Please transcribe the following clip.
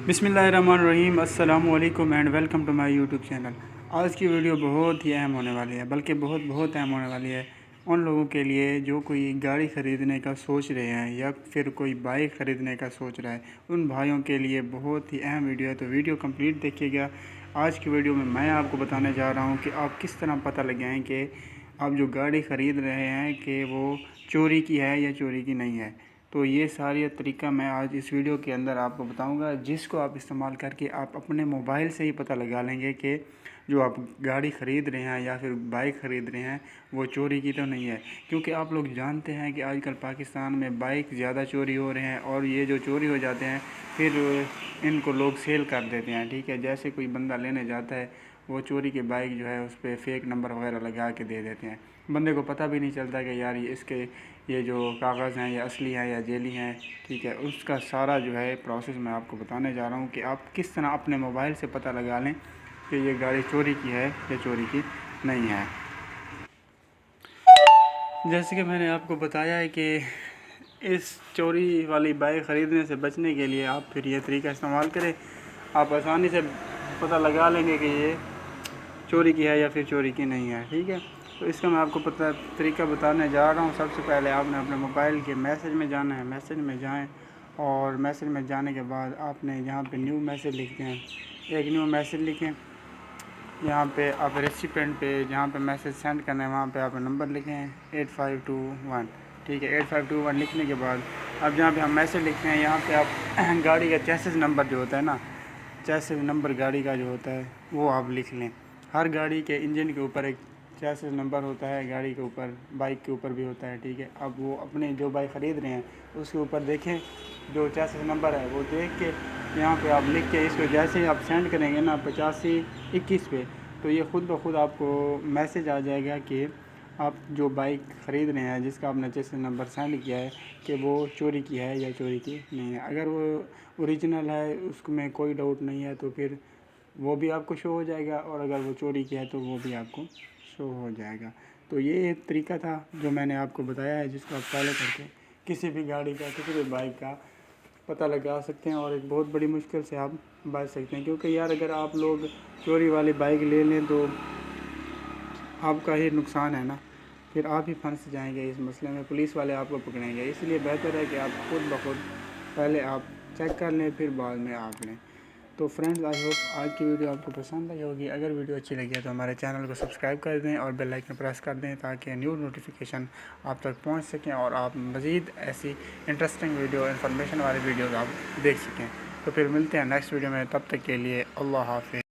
बिस्मिल्लाहिर्रहमानिर्रहीम अस्सलामु अलैकुम and welcome to my YouTube channel. आज की वीडियो बहुत ही अहम होने वाली है, बल्कि बहुत अहम होने वाली है उन लोगों के लिए जो कोई गाड़ी ख़रीदने का सोच रहे हैं या फिर कोई बाइक ख़रीदने का सोच रहा है। उन भाइयों के लिए बहुत ही अहम वीडियो है, तो वीडियो कंप्लीट देखिएगा। आज की वीडियो में मैं आपको बताने जा रहा हूँ कि आप किस तरह पता लगाएं कि आप जो गाड़ी ख़रीद रहे हैं कि वो चोरी की है या चोरी की नहीं है। तो ये सारी तरीका मैं आज इस वीडियो के अंदर आपको बताऊंगा, जिसको आप इस्तेमाल करके आप अपने मोबाइल से ही पता लगा लेंगे कि जो आप गाड़ी ख़रीद रहे हैं या फिर बाइक ख़रीद रहे हैं वो चोरी की तो नहीं है। क्योंकि आप लोग जानते हैं कि आजकल पाकिस्तान में बाइक ज़्यादा चोरी हो रहे हैं और ये जो चोरी हो जाते हैं फिर इनको लोग सेल कर देते हैं। ठीक है, जैसे कोई बंदा लेने जाता है वो चोरी की बाइक जो है उस पर फेक नंबर वगैरह लगा के दे देते हैं। बंदे को पता भी नहीं चलता कि यार ये जो कागज़ हैं ये असली हैं या जेली हैं। ठीक है, उसका सारा जो है प्रोसेस मैं आपको बताने जा रहा हूँ कि आप किस तरह अपने मोबाइल से पता लगा लें कि ये गाड़ी चोरी की है या चोरी की नहीं है। जैसे कि मैंने आपको बताया है कि इस चोरी वाली बाइक ख़रीदने से बचने के लिए आप फिर ये तरीका इस्तेमाल करें। आप आसानी से पता लगा लेंगे कि ये चोरी की है या फिर चोरी की नहीं है। ठीक है, तो इसका मैं आपको तरीका बताने जा रहा हूँ। सबसे पहले आपने अपने मोबाइल के मैसेज में जाना है। मैसेज में जाएं और मैसेज में जाने के बाद आपने यहाँ पे न्यू मैसेज लिखते हैं। एक न्यू मैसेज लिखें, यहाँ पे आप रेसिपेंट पे जहाँ पे मैसेज सेंड करना है वहाँ पे आप नंबर लिखें 8521। ठीक है, 8521 लिखने के बाद अब जहाँ पे हम मैसेज लिखते हैं यहाँ पे आप गाड़ी का चेसिस नंबर जो होता है ना, चेसिस नंबर गाड़ी का जो होता है वो आप लिख लें। हर गाड़ी के इंजन के ऊपर एक चेसिस नंबर होता है, गाड़ी के ऊपर, बाइक के ऊपर भी होता है। ठीक है, अब वो अपने जो बाइक ख़रीद रहे हैं उसके ऊपर देखें जो चेसिस नंबर है वो देख के यहाँ पे आप लिख के इसको जैसे ही आप सेंड करेंगे ना 8521 पे, तो ये ख़ुद ब खुद आपको मैसेज आ जाएगा कि आप जो बाइक ख़रीद रहे हैं जिसका आपने चेसिस नंबर सेंड किया है कि वो चोरी की है या चोरी की नहीं है। अगर वो ओरिजिनल है उसमें कोई डाउट नहीं है तो फिर वो भी आपको शो हो जाएगा, और अगर वो चोरी किया है तो वो भी आपको शो हो जाएगा। तो ये एक तरीका था जो मैंने आपको बताया है, जिसको आप फॉलो करके किसी भी गाड़ी का, किसी भी बाइक का पता लगा सकते हैं और एक बहुत बड़ी मुश्किल से आप बच सकते हैं। क्योंकि यार अगर आप लोग चोरी वाली बाइक ले लें तो आपका ही नुकसान है ना, फिर आप ही फंस जाएंगे इस मसले में, पुलिस वाले आपको पकड़ेंगे। इसलिए बेहतर है कि आप खुद ब खुद पहले आप चेक कर लें फिर बाद में आप लें। तो फ्रेंड्स, आई होप आज की वीडियो आपको पसंद आई होगी। अगर वीडियो अच्छी लगी है तो हमारे चैनल को सब्सक्राइब कर दें और बेल आइकन प्रेस कर दें ताकि न्यू नोटिफिकेशन आप तक पहुंच सकें और आप मज़ीद ऐसी इंटरेस्टिंग वीडियो, इन्फॉर्मेशन वाली वीडियोज़ आप देख सकें। तो फिर मिलते हैं नेक्स्ट वीडियो में, तब तक के लिए अल्लाह हाफ़िज़।